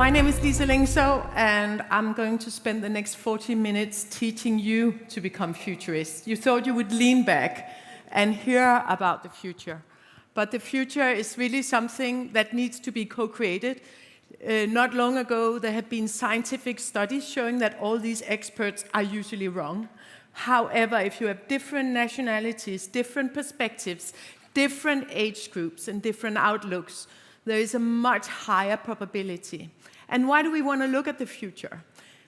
My name is Lyngso, and I'm going to spend the next 40 minutes teaching you to become futurists. You thought you would lean back and hear about the future. But the future is really something that needs to be co-created. Not long ago, there have been scientific studies showing that all these experts are usually wrong. However, if you have different nationalities, different perspectives, different age groups, and different outlooks, there is a much higher probability. And why do we want to look at the future?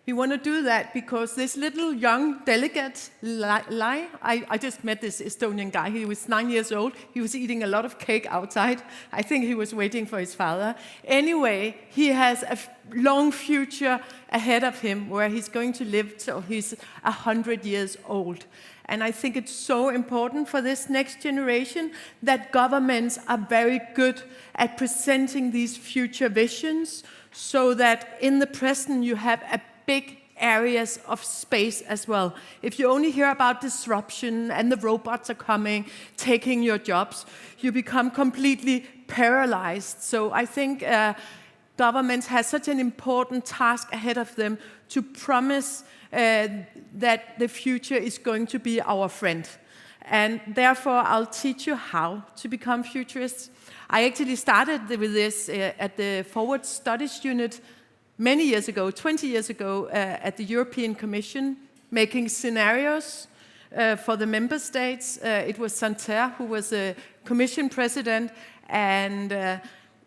We want to do that because this little young delegate, I just met this Estonian guy. He was 9 years old. He was eating a lot of cake outside. I think he was waiting for his father. Anyway, he has a long future ahead of him where he's going to live till he's 100 years old. And I think it's so important for this next generation that governments are very good at presenting these future visions so that in the present you have a big areas of space as well. If you only hear about disruption and the robots are coming, taking your jobs, you become completely paralyzed. So I think governments have such an important task ahead of them to promise that the future is going to be our friend. And therefore, I'll teach you how to become futurists. I actually started with this at the Forward Studies Unit many years ago, 20 years ago, at the European Commission, making scenarios for the member states. It was Santerre who was the Commission president, and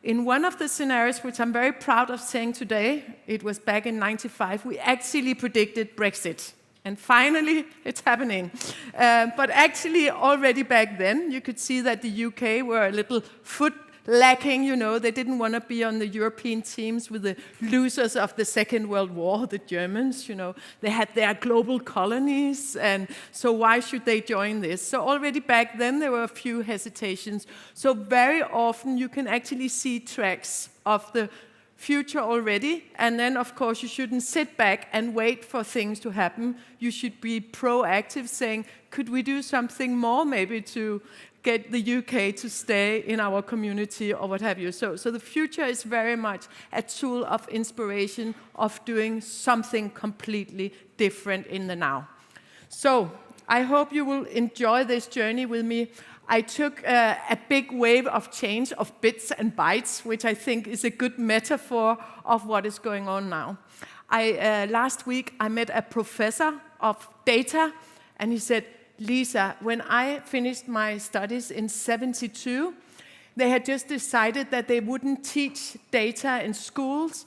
in one of the scenarios, which I'm very proud of saying today, it was back in '95, we actually predicted Brexit. And finally, it's happening. But actually, already back then, you could see that the UK were a little foot lacking, you know. They didn't want to be on the European teams with the losers of the Second World War, the Germans, you know. They had their global colonies, and so why should they join this? So already back then, there were a few hesitations. So very often, you can actually see tracks of the future already, and then, of course, you shouldn't sit back and wait for things to happen. You should be proactive, saying, could we do something more, maybe to get the UK to stay in our community or what have you. So the future is very much a tool of inspiration, of doing something completely different in the now. So I hope you will enjoy this journey with me. I took a big wave of change of bits and bytes, which I think is a good metaphor of what is going on now. Last week, I met a professor of data, and he said, Lisa, when I finished my studies in '72, they had just decided that they wouldn't teach data in schools,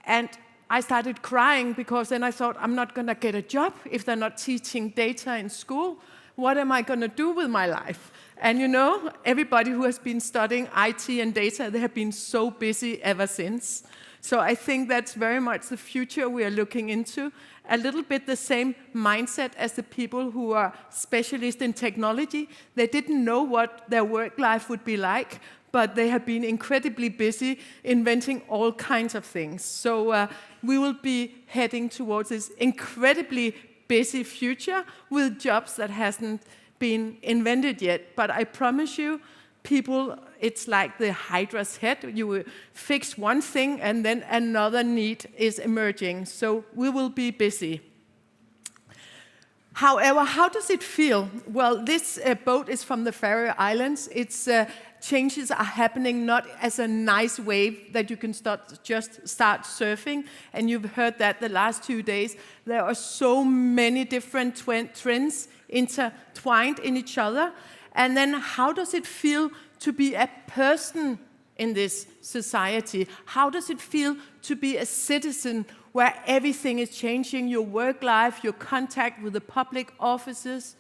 and I started crying because then I thought, I'm not going to get a job if they're not teaching data in school. What am I going to do with my life? And you know, everybody who has been studying IT and data, they have been so busy ever since. So I think that's very much the future we are looking into. A little bit the same mindset as the people who are specialists in technology. They didn't know what their work life would be like, but they have been incredibly busy inventing all kinds of things. So we will be heading towards this incredibly busy future with jobs that hasn't been invented yet. But I promise you, people, it's like the Hydra's head. You will fix one thing and then another need is emerging. So we will be busy. However, how does it feel? Well, this boat is from the Faroe Islands. Its changes are happening not as a nice wave that you can just start surfing. And you've heard that the last 2 days. There are so many different trends intertwined in each other. And then how does it feel to be a person in this society? How does it feel to be a citizen where everything is changing, your work life, your contact with the public offices?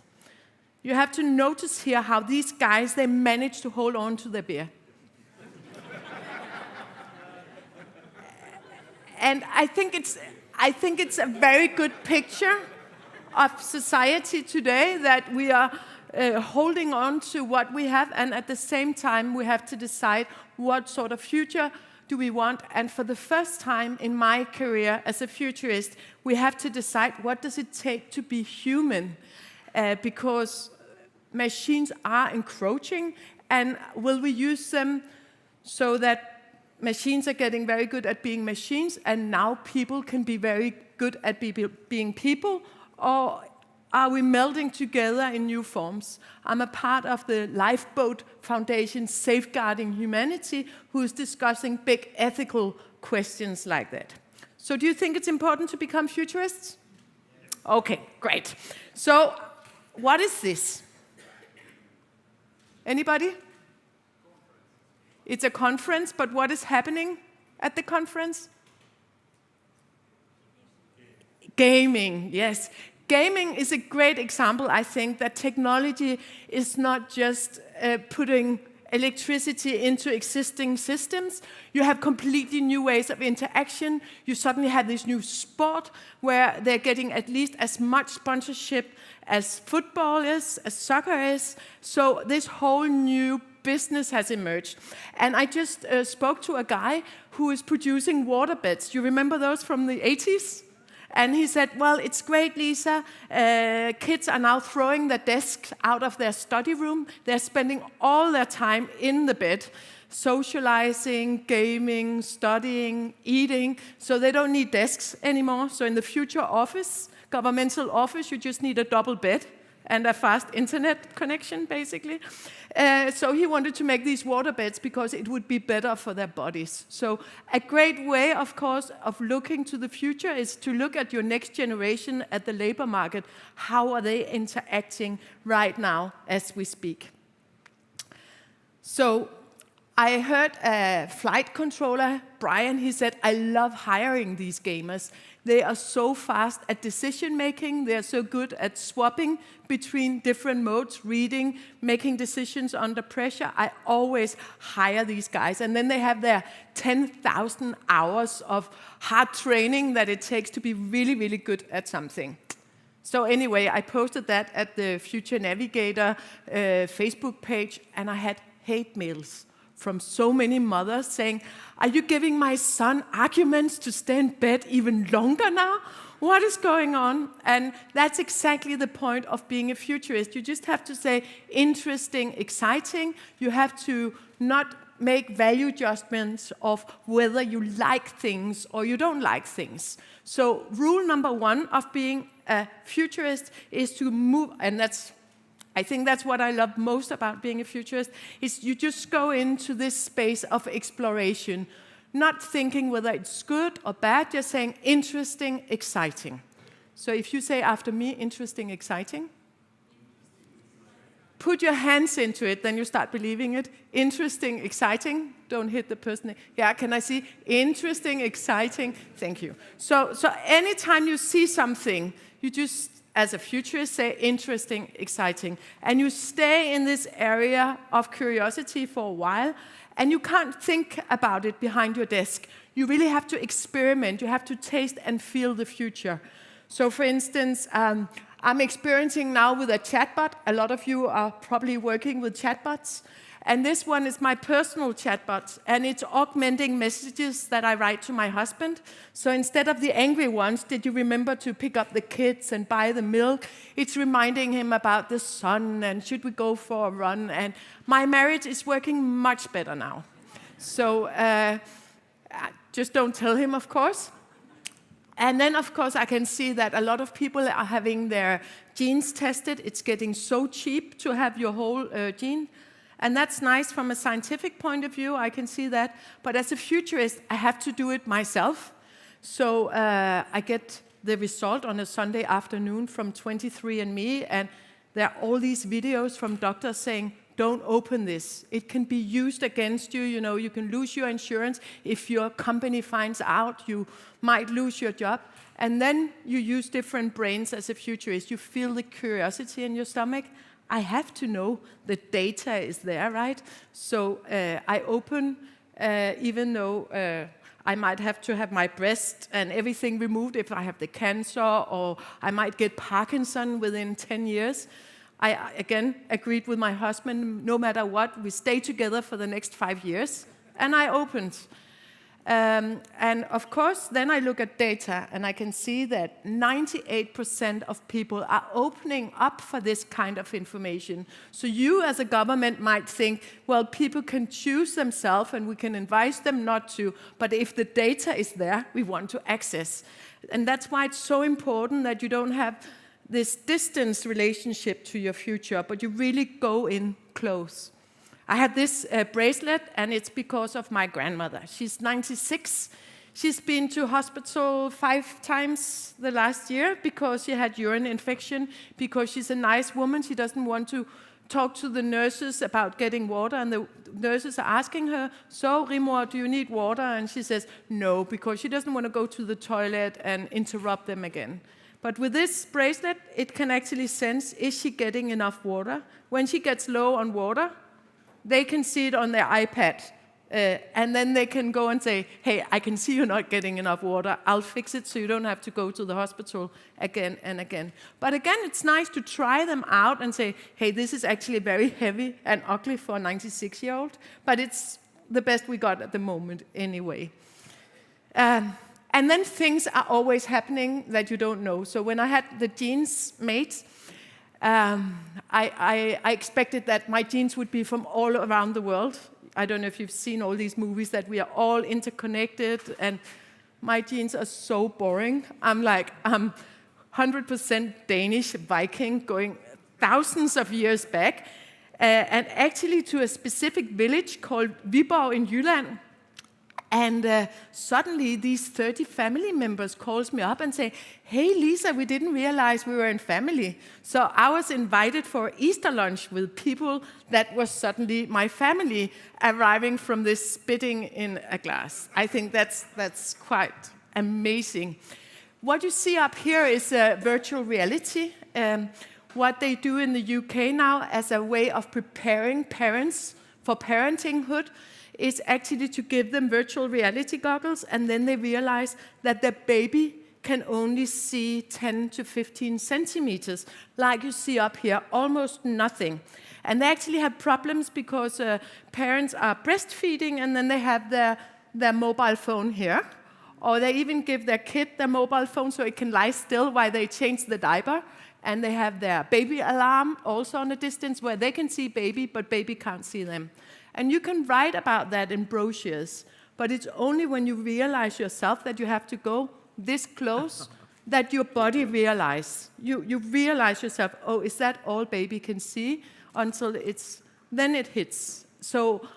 You have to notice here how these guys, they manage to hold on to their beer. And I think it's a very good picture of society today, that we are holding on to what we have, and at the same time we have to decide what sort of future do we want. And for the first time in my career as a futurist, we have to decide what does it take to be human, because machines are encroaching, and will we use them so that machines are getting very good at being machines, and now people can be very good at being people, or are we melding together in new forms? I'm a part of the Lifeboat Foundation Safeguarding Humanity, who is discussing big ethical questions like that. So do you think it's important to become futurists? Okay, great. So what is this? Anybody? It's a conference, but what is happening at the conference? Gaming, yes. Gaming is a great example, I think, that technology is not just putting electricity into existing systems. You have completely new ways of interaction. You suddenly have this new sport where they're getting at least as much sponsorship as football is, as soccer is. So this whole new business has emerged. And I just spoke to a guy who is producing waterbeds. You remember those from the 80s? And he said, well, it's great, Lisa. Kids are now throwing their desks out of their study room. They're spending all their time in the bed, socializing, gaming, studying, eating. So they don't need desks anymore. So in the future office, governmental office, you just need a double bed and a fast internet connection, basically. So he wanted to make these waterbeds because it would be better for their bodies. So a great way, of course, of looking to the future is to look at your next generation at the labor market. How are they interacting right now as we speak? So I heard a flight controller, Brian, he said, I love hiring these gamers. They are so fast at decision making. They are so good at swapping between different modes, reading, making decisions under pressure. I always hire these guys. And then they have their 10,000 hours of hard training that it takes to be really, really good at something. So anyway, I posted that at the Future Navigator Facebook page, and I had hate mails from so many mothers saying, are you giving my son arguments to stay in bed even longer now? What is going on? And that's exactly the point of being a futurist. You just have to say interesting, exciting. You have to not make value judgments of whether you like things or you don't like things. So rule number one of being a futurist is to move, and I think that's what I love most about being a futurist, is you just go into this space of exploration, not thinking whether it's good or bad, just saying interesting, exciting. So if you say after me, interesting, exciting, put your hands into it, then you start believing it. Interesting, exciting. Don't hit the person. Yeah, can I see? Interesting, exciting. Thank you. So anytime you see something, you just, as a futurist, say interesting, exciting. And you stay in this area of curiosity for a while, and you can't think about it behind your desk. You really have to experiment. You have to taste and feel the future. So for instance, I'm experiencing now with a chatbot. A lot of you are probably working with chatbots. And this one is my personal chatbot, and it's augmenting messages that I write to my husband. So instead of the angry ones, did you remember to pick up the kids and buy the milk? It's reminding him about the sun and should we go for a run? And my marriage is working much better now. So just don't tell him, of course. And then, of course, I can see that a lot of people are having their genes tested. It's getting so cheap to have your whole gene. And that's nice from a scientific point of view, I can see that. But as a futurist, I have to do it myself. So I get the result on a Sunday afternoon from 23andMe, and there are all these videos from doctors saying, don't open this. It can be used against you. You know, you can lose your insurance. If your company finds out, you might lose your job. And then you use different brains as a futurist. You feel the curiosity in your stomach. I have to know the data is there, right? So I open, even though I might have to have my breast and everything removed if I have the cancer, or I might get Parkinson within 10 years. I, again, agreed with my husband, no matter what, we stay together for the next 5 years. And I opened. And of course, then I look at data and I can see that 98% of people are opening up for this kind of information. So you as a government might think, well, people can choose themselves and we can advise them not to, but if the data is there, we want to access. And that's why it's so important that you don't have this distance relationship to your future, but you really go in close. I had this bracelet, and it's because of my grandmother. She's 96. She's been to hospital 5 times the last year because she had urine infection, because she's a nice woman. She doesn't want to talk to the nurses about getting water, and the nurses are asking her, so, Rimor, do you need water? And she says, no, because she doesn't want to go to the toilet and interrupt them again. But with this bracelet, it can actually sense, is she getting enough water? When she gets low on water, they can see it on their iPad, and then they can go and say, hey, I can see you're not getting enough water. I'll fix it so you don't have to go to the hospital again and again. But again, it's nice to try them out and say, hey, this is actually very heavy and ugly for a 96-year-old, but it's the best we got at the moment anyway. And then things are always happening that you don't know. So when I had the jeans made, I expected that my genes would be from all around the world. I don't know if you've seen all these movies that we are all interconnected, and my genes are so boring. I'm 100% Danish Viking going thousands of years back, and actually to a specific village called Viborg in Jylland. And suddenly these 30 family members calls me up and say, hey, Lisa, we didn't realize we were in family. So I was invited for Easter lunch with people that was suddenly my family arriving from this spitting in a glass. I think that's quite amazing. What you see up here is virtual reality. What they do in the UK now as a way of preparing parents for parentinghood is actually to give them virtual reality goggles, and then they realize that their baby can only see 10 to 15 centimeters, like you see up here, almost nothing. And they actually have problems because parents are breastfeeding, and then they have their mobile phone here, or they even give their kid their mobile phone so it can lie still while they change the diaper, and they have their baby alarm also on a distance where they can see baby, but baby can't see them. And you can write about that in brochures, but it's only when you realize yourself that you have to go this close that your body realizes. You realize yourself, oh, is that all baby can see? Until then it hits. So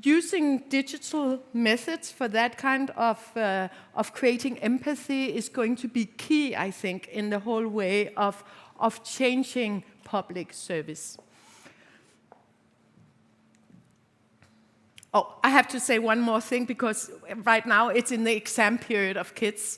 using digital methods for that kind of creating empathy is going to be key, I think, in the whole way of changing public service. Oh, I have to say one more thing, because right now it's in the exam period of kids.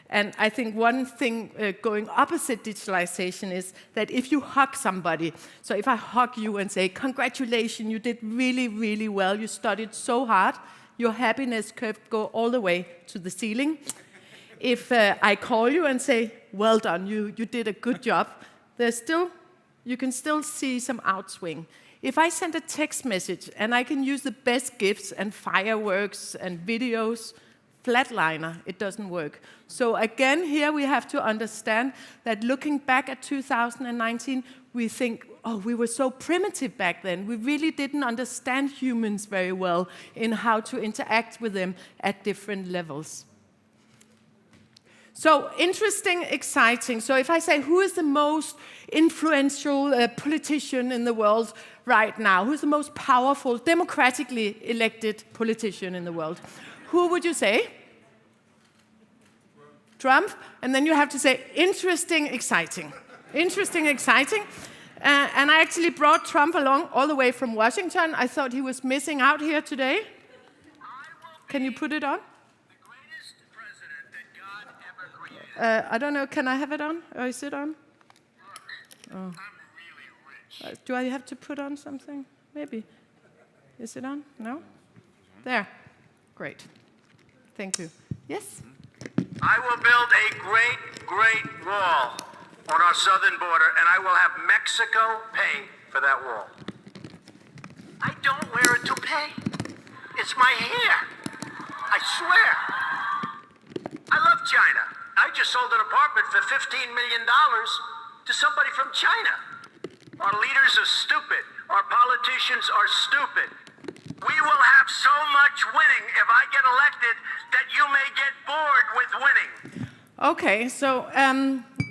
And I think one thing going opposite digitalization is that if you hug somebody, so if I hug you and say, congratulations, you did really, really well, you studied so hard, your happiness curve go all the way to the ceiling. If I call you and say, well done, you did a good job, you can still see some outswing. If I send a text message and I can use the best gifts and fireworks and videos, flatliner, it doesn't work. So again, here we have to understand that looking back at 2019, we think, oh, we were so primitive back then. We really didn't understand humans very well in how to interact with them at different levels. So interesting, exciting. So if I say, who is the most influential politician in the world right now? Who's the most powerful, democratically elected politician in the world? Who would you say? Trump. And then you have to say, interesting, exciting. Interesting, exciting. And I actually brought Trump along all the way from Washington. I thought he was missing out here today. Can you put it on? I don't know, can I have it on? Or is it on? Oh. I'm really rich. Do I have to put on something? Maybe. Is it on? No? There. Great. Thank you. Yes? I will build a great, great wall on our southern border, and I will have Mexico pay for that wall. I don't wear a toupee. It's my hair. I swear. I love China. I just sold an apartment for $15 million to somebody from China. Our leaders are stupid. Our politicians are stupid. We will have so much winning if I get elected that you may get bored with winning. Okay, so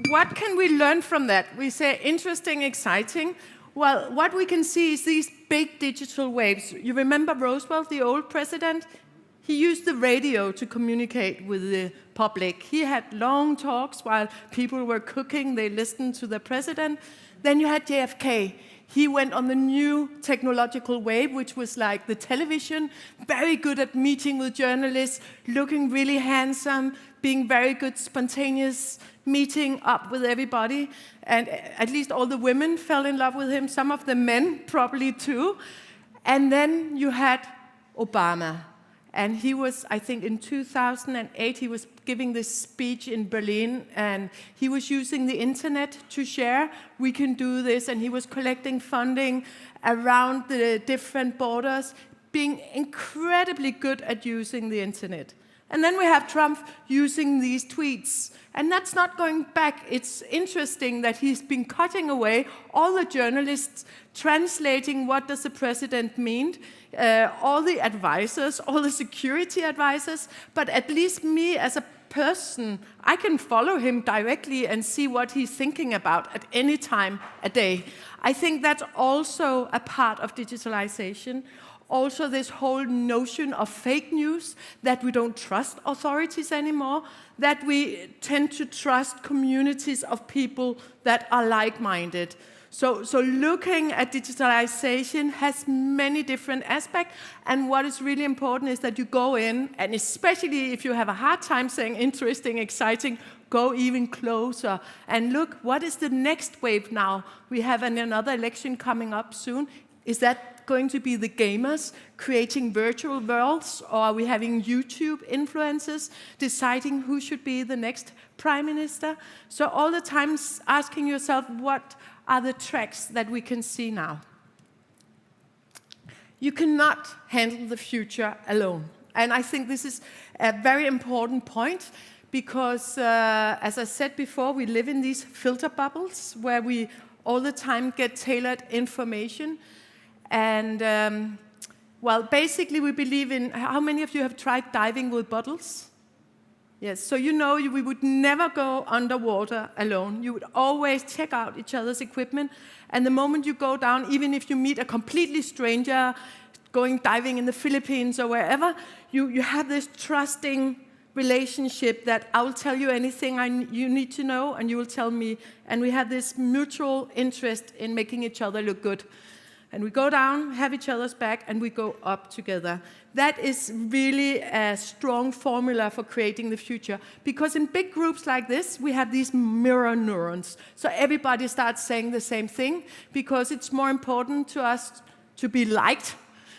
what can we learn from that? We say interesting, exciting. Well, what we can see is these big digital waves. You remember Roosevelt, the old president? He used the radio to communicate with the public. He had long talks while people were cooking. They listened to the president. Then you had JFK. He went on the new technological wave, which was like the television, very good at meeting with journalists, looking really handsome, being very good, spontaneous, meeting up with everybody. And at least all the women fell in love with him, some of the men probably too. And then you had Obama. And he was, I think in 2008, he was giving this speech in Berlin, and he was using the internet to share, we can do this, and he was collecting funding around the different borders, being incredibly good at using the internet. And then we have Trump using these tweets. And that's not going back. It's interesting that he's been cutting away all the journalists, translating what does the president mean, all the advisors, all the security advisors. But at least me as a person, I can follow him directly and see what he's thinking about at any time a day. I think that's also a part of digitalization. Also, this whole notion of fake news, that we don't trust authorities anymore, that we tend to trust communities of people that are like-minded. So looking at digitalization has many different aspects, and what is really important is that you go in, and especially if you have a hard time saying interesting, exciting, go even closer and look, what is the next wave now? We have another election coming up soon. Is that going to be the gamers creating virtual worlds, or are we having YouTube influencers deciding who should be the next prime minister? So all the time asking yourself, what are the tracks that we can see now? You cannot handle the future alone. And I think this is a very important point because, as I said before, we live in these filter bubbles where we all the time get tailored information. And, well, basically we believe in, how many of you have tried diving with bottles? Yes, so you know we would never go underwater alone. You would always check out each other's equipment. And the moment you go down, even if you meet a completely stranger going diving in the Philippines or wherever, you have this trusting relationship that I will tell you anything you need to know and you will tell me. And we have this mutual interest in making each other look good. And we go down, have each other's back, and we go up together. That is really a strong formula for creating the future. Because in big groups like this, we have these mirror neurons. So everybody starts saying the same thing, because it's more important to us to be liked.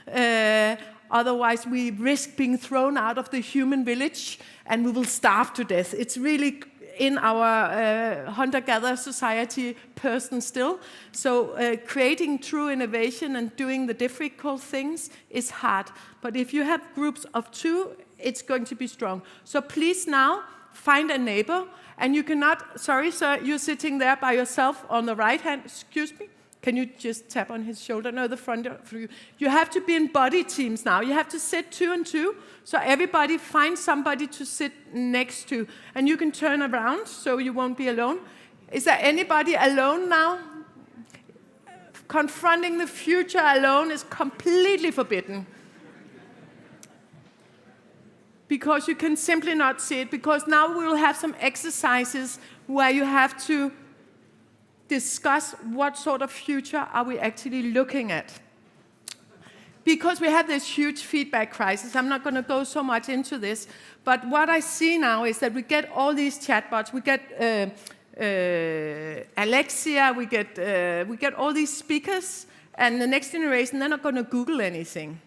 Otherwise, we risk being thrown out of the human village, and we will starve to death. It's really in our hunter-gatherer society person still. So creating true innovation and doing the difficult things is hard. But if you have groups of two, it's going to be strong. So please now find a neighbor, and you cannot, sorry sir, you're sitting there by yourself on the right hand, excuse me, can you just tap on his shoulder? No, the front of you. You have to be in buddy teams now. You have to sit 2 and 2. So everybody find somebody to sit next to. And you can turn around so you won't be alone. Is there anybody alone now? Confronting the future alone is completely forbidden. Because you can simply not see it. Because now we will have some exercises where you have to discuss what sort of future are we actually looking at. Because we have this huge feedback crisis, I'm not going to go so much into this, but what I see now is that we get all these chatbots, we get Alexia, we get all these speakers, and the next generation, they're not going to Google anything.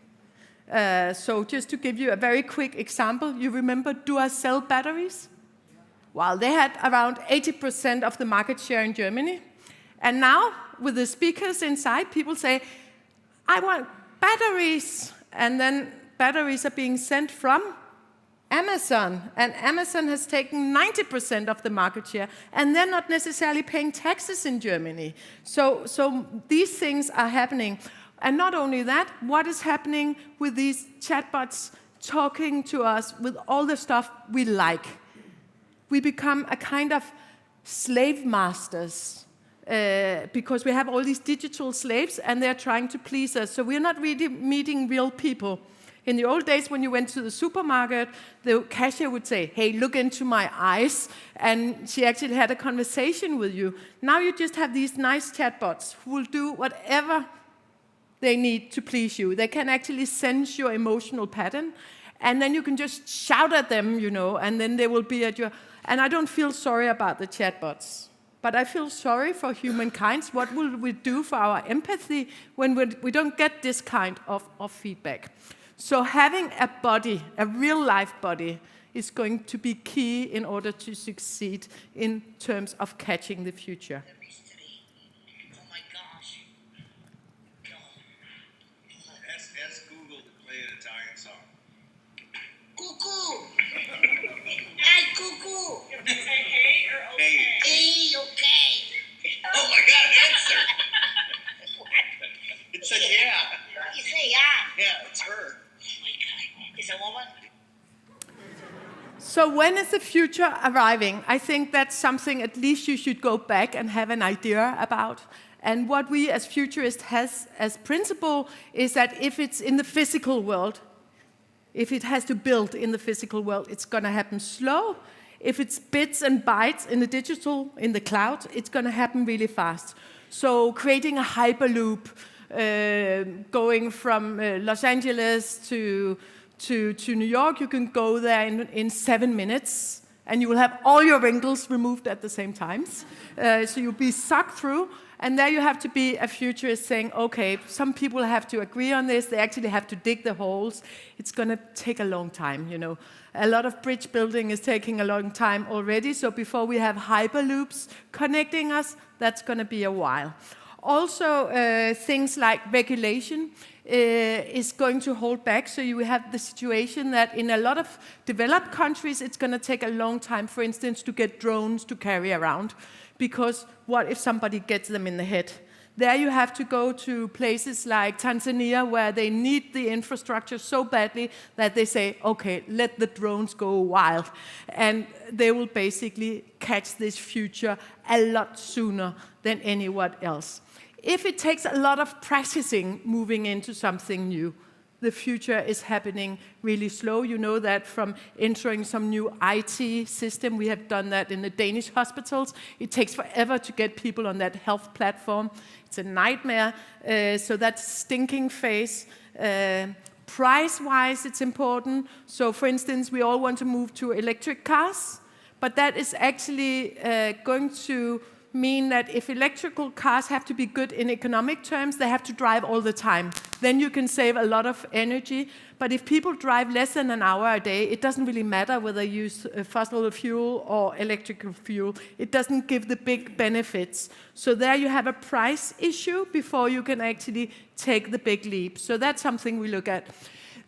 So just to give you a very quick example, you remember Duracell batteries? Well, they had around 80% of the market share in Germany. And now, with the speakers inside, people say, I want batteries. And then batteries are being sent from Amazon, and Amazon has taken 90% of the market share, and they're not necessarily paying taxes in Germany. So these things are happening. And not only that, what is happening with these chatbots talking to us with all the stuff we like? We become a kind of slave masters because we have all these digital slaves and they're trying to please us. So we're not really meeting real people. In the old days, when you went to the supermarket, the cashier would say, hey, look into my eyes, and she actually had a conversation with you. Now you just have these nice chatbots who will do whatever they need to please you. They can actually sense your emotional pattern, and then you can just shout at them, and then they will be at your... And I don't feel sorry about the chatbots, but I feel sorry for humankind. What will we do for our empathy when we don't get this kind of feedback? So having a body, a real-life body, is going to be key in order to succeed in terms of catching the future. Oh my gosh. Ask Google to play an Italian song. Cuckoo! Hey, cuckoo! Say hey or okay? Hey, okay. Oh my God, answer! It said yeah. You say yeah. Yeah, it's her. Oh my God. Is a woman? So when is the future arriving? I think that's something at least you should go back and have an idea about. And what we as futurists has as principle is that if it's in the physical world, if it has to build in the physical world, it's going to happen slow. If it's bits and bytes in the digital, in the cloud, it's going to happen really fast. So creating a hyperloop, going from Los Angeles to New York, you can go there in 7 minutes, and you will have all your wrinkles removed at the same time. So you'll be sucked through, and there you have to be a futurist saying, okay, some people have to agree on this, they actually have to dig the holes. It's going to take a long time, A lot of bridge building is taking a long time already, so before we have hyperloops connecting us, that's going to be a while. Also, things like regulation is going to hold back. So you have the situation that in a lot of developed countries, it's going to take a long time, for instance, to get drones to carry around. Because what if somebody gets them in the head? There you have to go to places like Tanzania, where they need the infrastructure so badly that they say, okay, let the drones go wild. And they will basically catch this future a lot sooner than anyone else. If it takes a lot of practicing moving into something new, the future is happening really slow. You know that from entering some new IT system. We have done that in the Danish hospitals. It takes forever to get people on that health platform. It's a nightmare. So that's stinking phase. Price-wise, it's important. So for instance, we all want to move to electric cars, but that is actually going to mean that if electrical cars have to be good in economic terms, they have to drive all the time. Then you can save a lot of energy. But if people drive less than an hour a day, it doesn't really matter whether you use fossil fuel or electrical fuel. It doesn't give the big benefits. So there you have a price issue before you can actually take the big leap. So that's something we look at.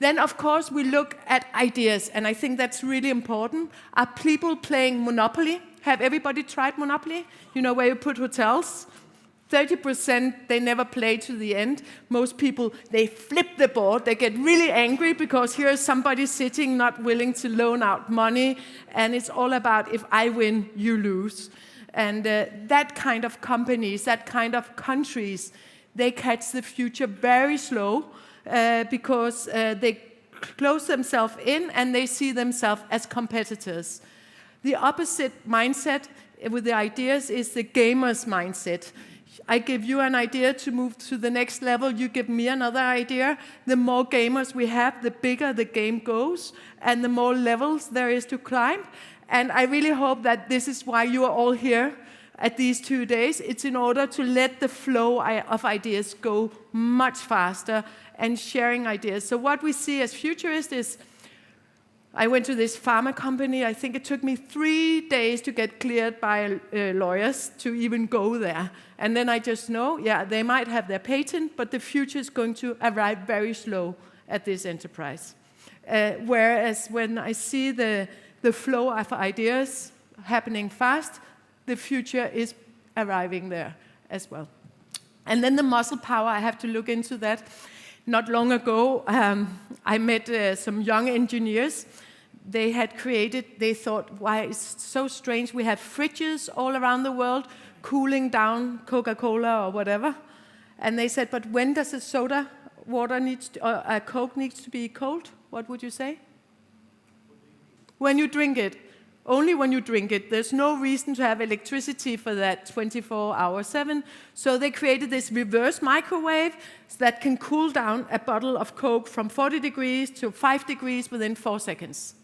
Then, of course, we look at ideas, and I think that's really important. Are people playing Monopoly? Have everybody tried Monopoly? You know, where you put hotels? 30%, they never play to the end. Most people, they flip the board. They get really angry because here is somebody sitting not willing to loan out money, and it's all about if I win, you lose. And that kind of companies, that kind of countries, they catch the future very slow because they close themselves in and they see themselves as competitors. The opposite mindset with the ideas is the gamer's mindset. I give you an idea to move to the next level, you give me another idea. The more gamers we have, the bigger the game goes, and the more levels there is to climb. And I really hope that this is why you are all here at these 2 days. It's in order to let the flow of ideas go much faster and sharing ideas. So what we see as futurists is, I went to this pharma company. I think it took me 3 days to get cleared by lawyers to even go there. And then I just know, yeah, they might have their patent, but the future is going to arrive very slow at this enterprise. Whereas when I see the flow of ideas happening fast, the future is arriving there as well. And then the muscle power, I have to look into that. Not long ago, I met some young engineers. They had created, they thought, why it's so strange, we have fridges all around the world cooling down Coca-Cola or whatever. And they said, but when does a soda water needs to, or a Coke needs to be cold? What would you say? When you drink it. Only when you drink it. There's no reason to have electricity for that 24/7. So they created this reverse microwave that can cool down a bottle of Coke from 40 degrees to 5 degrees within 4 seconds.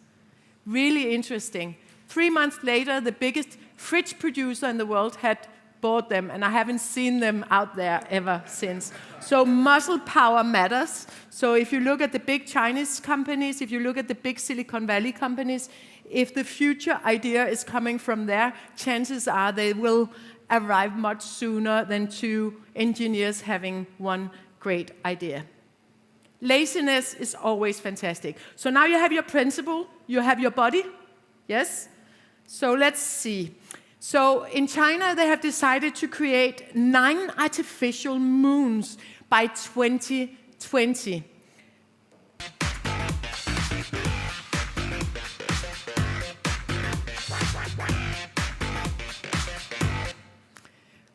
Really interesting. 3 months later, the biggest fridge producer in the world had bought them, and I haven't seen them out there ever since. So muscle power matters. So if you look at the big Chinese companies, if you look at the big Silicon Valley companies, if the future idea is coming from there, chances are they will arrive much sooner than 2 engineers having one great idea. Laziness is always fantastic. So now you have your principle, you have your body, yes? So let's see. So in China, they have decided to create 9 artificial moons by 2020.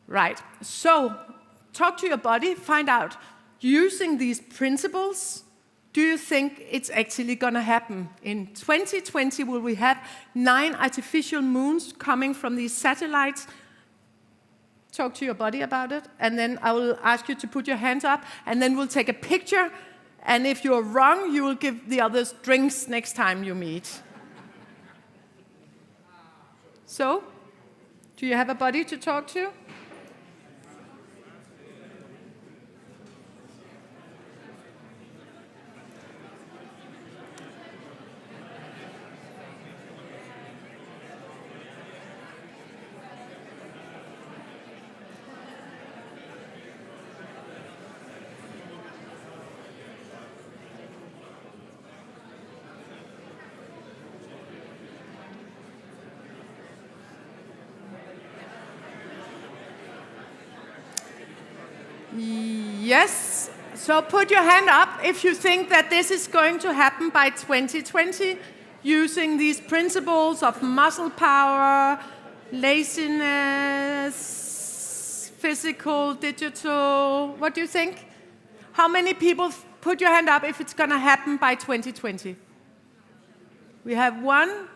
Right, so talk to your body, find out, using these principles, do you think it's actually going to happen? In 2020, will we have 9 artificial moons coming from these satellites? Talk to your body about it, and then I will ask you to put your hands up, and then we'll take a picture, and if you're wrong, you will give the others drinks next time you meet. So, do you have a body to talk to? Yes, so put your hand up if you think that this is going to happen by 2020, using these principles of muscle power, laziness, physical, digital. What do you think? How many people put your hand up if it's going to happen by 2020? We have one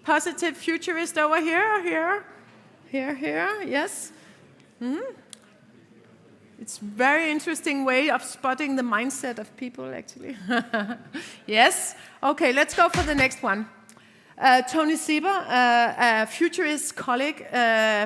positive futurist over here, yes. It's a very interesting way of spotting the mindset of people, actually. Yes? Okay, let's go for the next one. Tony Sieber, a futurist colleague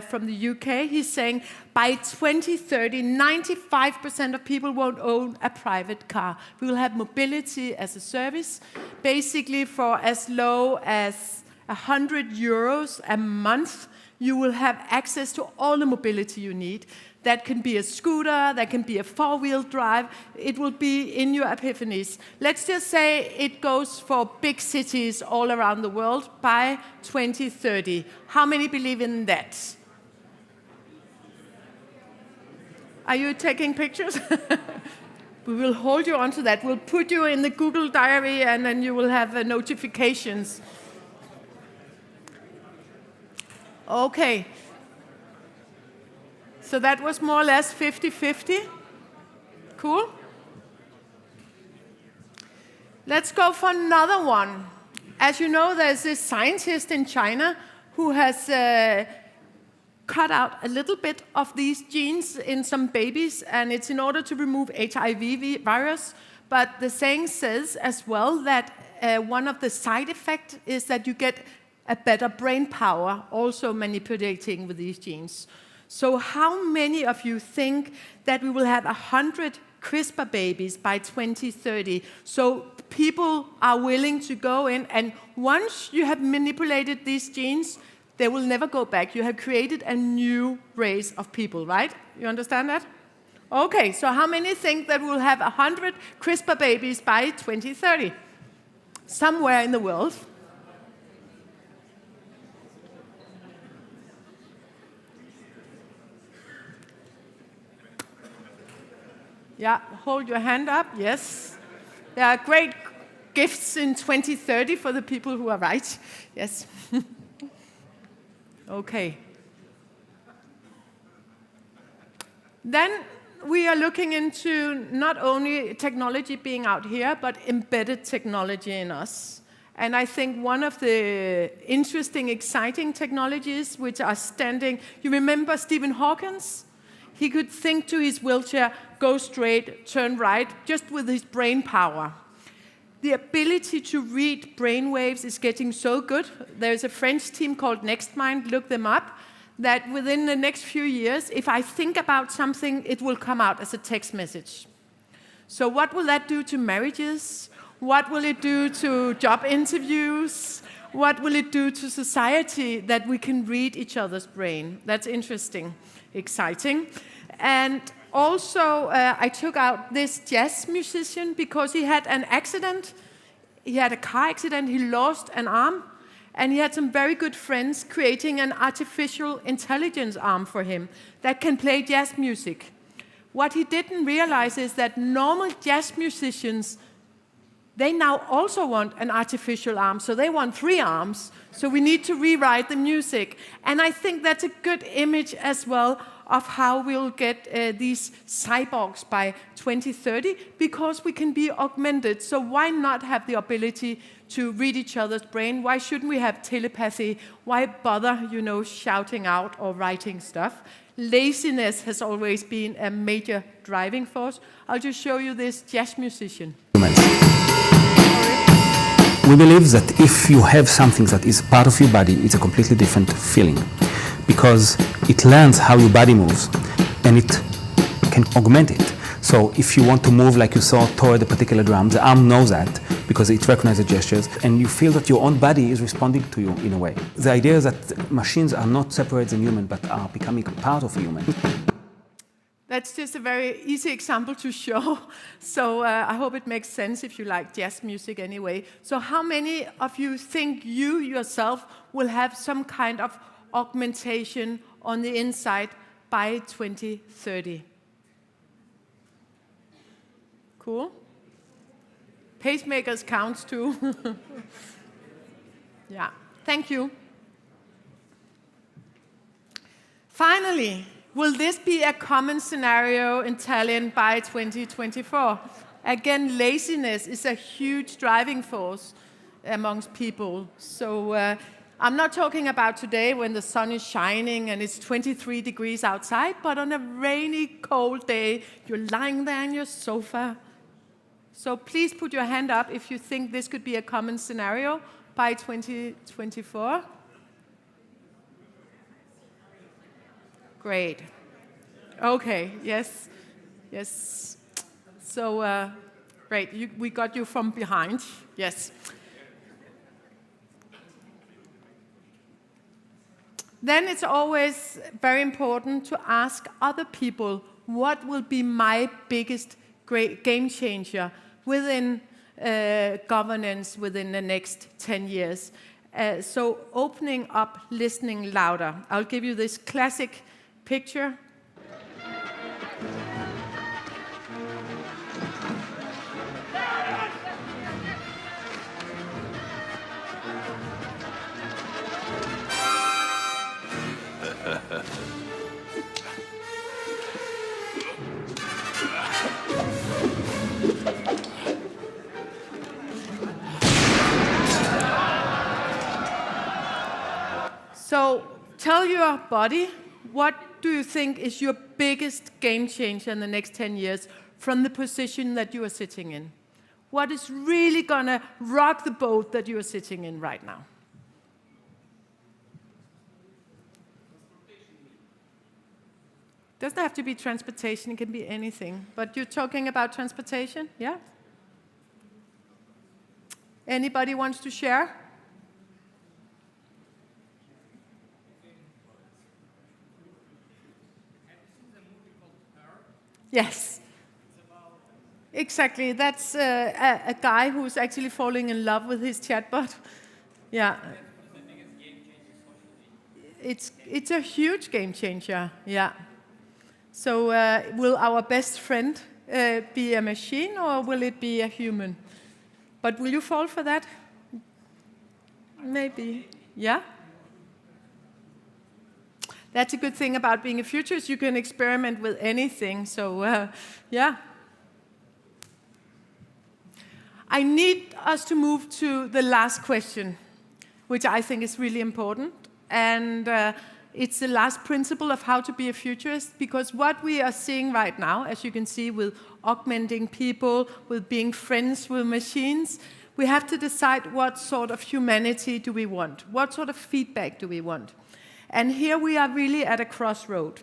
from the UK, he's saying by 2030, 95% of people won't own a private car. We will have mobility as a service, basically for as low as 100 euros a month. You will have access to all the mobility you need. That can be a scooter, that can be a 4-wheel drive. It will be in your epiphanies. Let's just say it goes for big cities all around the world by 2030. How many believe in that? Are you taking pictures? We will hold you onto that. We'll put you in the Google Diary, and then you will have notifications. Okay. So that was more or less 50-50. Cool. Let's go for another one. As you know, there's this scientist in China who has cut out a little bit of these genes in some babies, and it's in order to remove HIV virus. But the saying says as well that one of the side effects is that you get a better brain power, also manipulating with these genes. So how many of you think that we will have 100 CRISPR babies by 2030? So people are willing to go in, and once you have manipulated these genes, they will never go back. You have created a new race of people, right? You understand that? Okay, so how many think that we'll have 100 CRISPR babies by 2030? somewhere in the world. Yeah, hold your hand up, yes. There are great gifts in 2030 for the people who are right. Yes. Okay. Then we are looking into not only technology being out here, but embedded technology in us. And I think one of the interesting, exciting technologies which are standing, you remember Stephen Hawking? He could think to his wheelchair, go straight, turn right, just with his brain power. The ability to read brain waves is getting so good. There's a French team called NextMind, look them up, that within the next few years, if I think about something, it will come out as a text message. So what will that do to marriages? What will it do to job interviews? What will it do to society that we can read each other's brain? That's interesting, exciting. And also, I took out this jazz musician because he had an accident. He had a car accident, he lost an arm, and he had some very good friends creating an artificial intelligence arm for him that can play jazz music. What he didn't realize is that normal jazz musicians, they now also want an artificial arm, so they want 3 arms. So we need to rewrite the music. And I think that's a good image as well of how we'll get these cyborgs by 2030, because we can be augmented. So why not have the ability to read each other's brain? Why shouldn't we have telepathy? Why bother, shouting out or writing stuff? Laziness has always been a major driving force. I'll just show you this jazz musician. We believe that if you have something that is part of your body, it's a completely different feeling, because it learns how your body moves and it can augment it. So if you want to move like you saw toward a particular drum, the arm knows that because it recognizes the gestures, and you feel that your own body is responding to you in a way. The idea is that machines are not separate than human, but are becoming part of human. That's just a very easy example to show. So I hope it makes sense if you like jazz music anyway. So how many of you think you yourself will have some kind of augmentation on the inside by 2030? Cool. Pacemakers counts too. Yeah, thank you. Finally, will this be a common scenario in Tallinn by 2024? Again, laziness is a huge driving force amongst people. So I'm not talking about today when the sun is shining and it's 23 degrees outside, but on a rainy, cold day, you're lying there on your sofa. So please put your hand up if you think this could be a common scenario by 2024. Great. Okay, yes, yes. So, great, we got you from behind, yes. Then it's always very important to ask other people, what will be my biggest great game changer within governance within the next 10 years? So opening up, listening louder. I'll give you this classic picture. So tell your body, what do you think is your biggest game changer in the next 10 years from the position that you are sitting in? What is really going to rock the boat that you are sitting in right now? Doesn't have to be transportation, it can be anything. But you're talking about transportation, yeah? Anybody wants to share? Yes. Exactly. That's a guy who's actually falling in love with his chatbot. Yeah. It's a huge game changer. Yeah. So will our best friend be a machine or will it be a human? But will you fall for that? Maybe. Yeah? That's a good thing about being a futurist. You can experiment with anything. So, yeah. I need us to move to the last question, which I think is really important. And it's the last principle of how to be a futurist, because what we are seeing right now, as you can see with augmenting people, with being friends with machines, we have to decide what sort of humanity do we want? What sort of feedback do we want? And here we are really at a crossroad.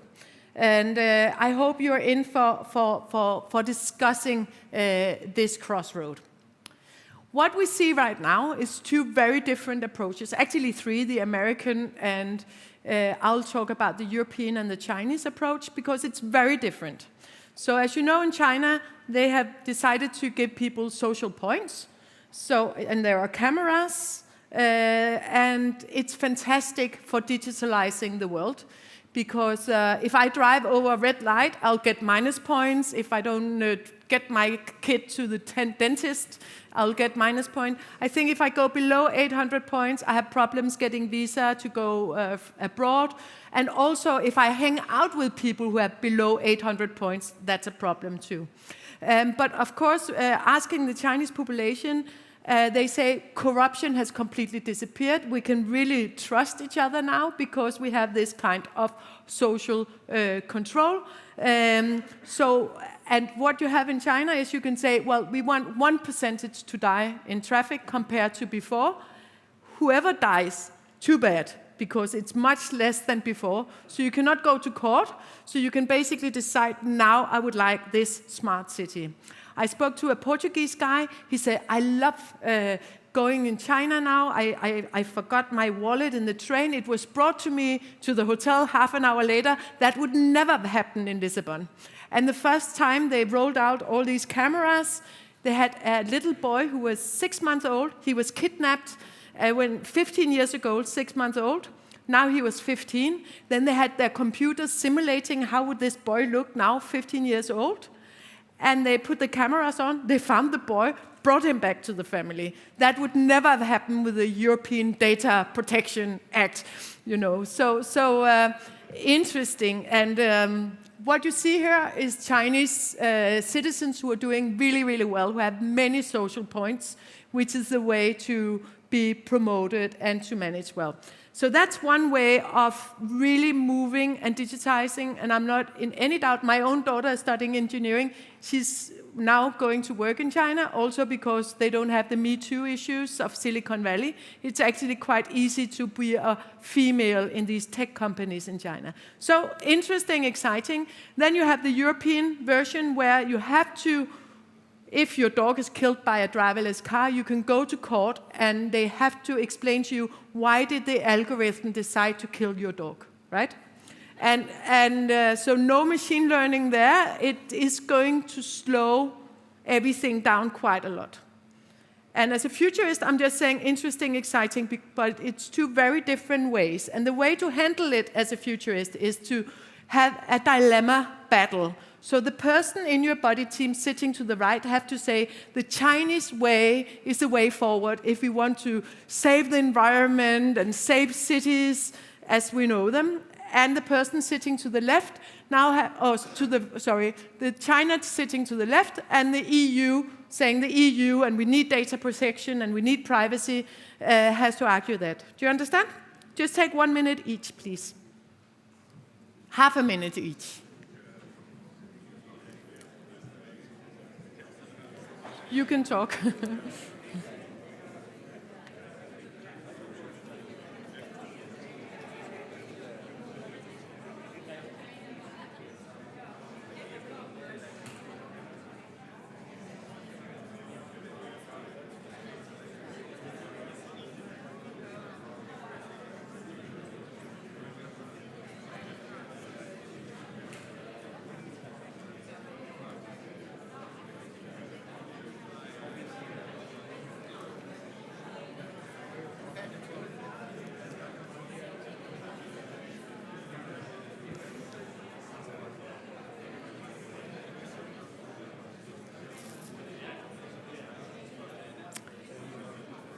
And I hope you're in for discussing this crossroad. What we see right now is two very different approaches, actually three, the American and I'll talk about the European and the Chinese approach because it's very different. So as you know, in China, they have decided to give people social points. So, and there are cameras, and it's fantastic for digitalizing the world. Because if I drive over a red light, I'll get minus points. If I don't get my kid to the dentist, I'll get minus points. I think if I go below 800 points, I have problems getting visa to go abroad. And also, if I hang out with people who have below 800 points, that's a problem too. But of course, asking the Chinese population, they say corruption has completely disappeared. We can really trust each other now because we have this kind of social control. And what you have in China is you can say, well, we want 1% to die in traffic compared to before. Whoever dies, too bad, because it's much less than before. So you cannot go to court. So you can basically decide, now I would like this smart city. I spoke to a Portuguese guy. He said, I love going in China now. I forgot my wallet in the train. It was brought to me to the hotel half an hour later. That would never happen in Lisbon. And the first time they rolled out all these cameras, they had a little boy who was 6 months old. He was kidnapped when 15 years ago, 6 months old. Now he was 15. Then they had their computers simulating how would this boy look now, 15 years old. And they put the cameras on. They found the boy, brought him back to the family. That would never have happened with the European Data Protection Act, you know. So interesting. And what you see here is Chinese citizens who are doing really, really well, who have many social points, which is the way to be promoted and to manage well. So that's one way of really moving and digitizing, and I'm not in any doubt. My own daughter is studying engineering. She's now going to work in China, also because they don't have the Me Too issues of Silicon Valley. It's actually quite easy to be a female in these tech companies in China. So interesting, exciting. Then you have the European version where you have to, if your dog is killed by a driverless car, you can go to court and they have to explain to you why did the algorithm decide to kill your dog, right? And so no machine learning there. It is going to slow everything down quite a lot. And as a futurist, I'm just saying interesting, exciting, but it's two very different ways. And the way to handle it as a futurist is to have a dilemma battle. So the person in your body team sitting to the right have to say, the Chinese way is the way forward if we want to save the environment and save cities as we know them. And the person sitting to the left now, the China sitting to the left and the EU saying the EU and we need data protection and we need privacy has to argue that. Do you understand? Just take 1 minute each, please. Half a minute each. You can talk.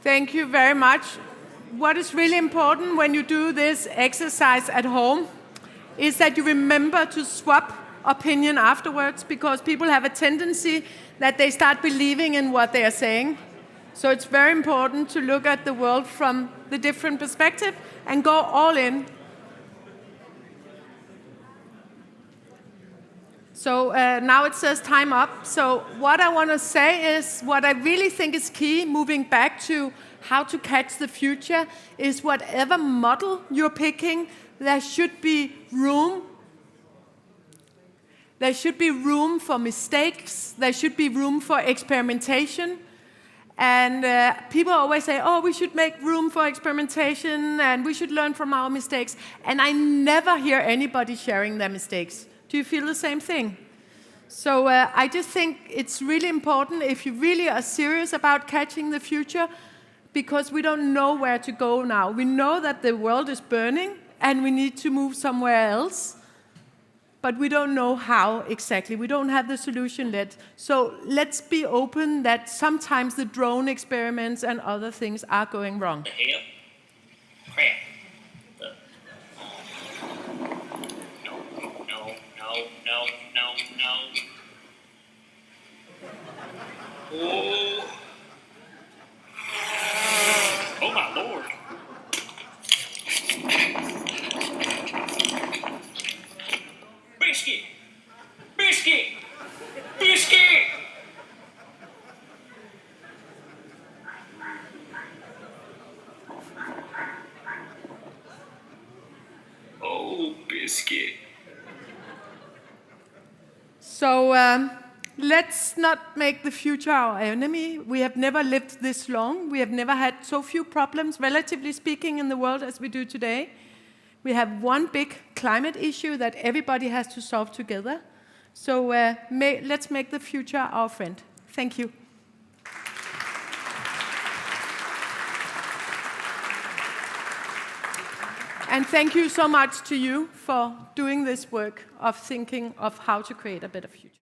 Thank you very much. What is really important when you do this exercise at home is that you remember to swap opinion afterwards, because people have a tendency that they start believing in what they are saying. So it's very important to look at the world from the different perspective and go all in. So now it says time up. So what I want to say is, what I really think is key, moving back to how to catch the future, is whatever model you're picking, there should be room. There should be room for mistakes. There should be room for experimentation. And people always say, oh, we should make room for experimentation and we should learn from our mistakes. And I never hear anybody sharing their mistakes. Do you feel the same thing? So I just think it's really important, if you really are serious about catching the future, because we don't know where to go now. We know that the world is burning and we need to move somewhere else, but we don't know how exactly. We don't have the solution yet. So let's be open that sometimes the drone experiments and other things are going wrong. The hell? Crap. No. Oh. Oh my lord. Biscuit! Oh, biscuit. So let's not make the future our enemy. We have never lived this long. We have never had so few problems, relatively speaking, in the world as we do today. We have one big climate issue that everybody has to solve together. So let's make the future our friend. Thank you. And thank you so much to you for doing this work of thinking of how to create a better future.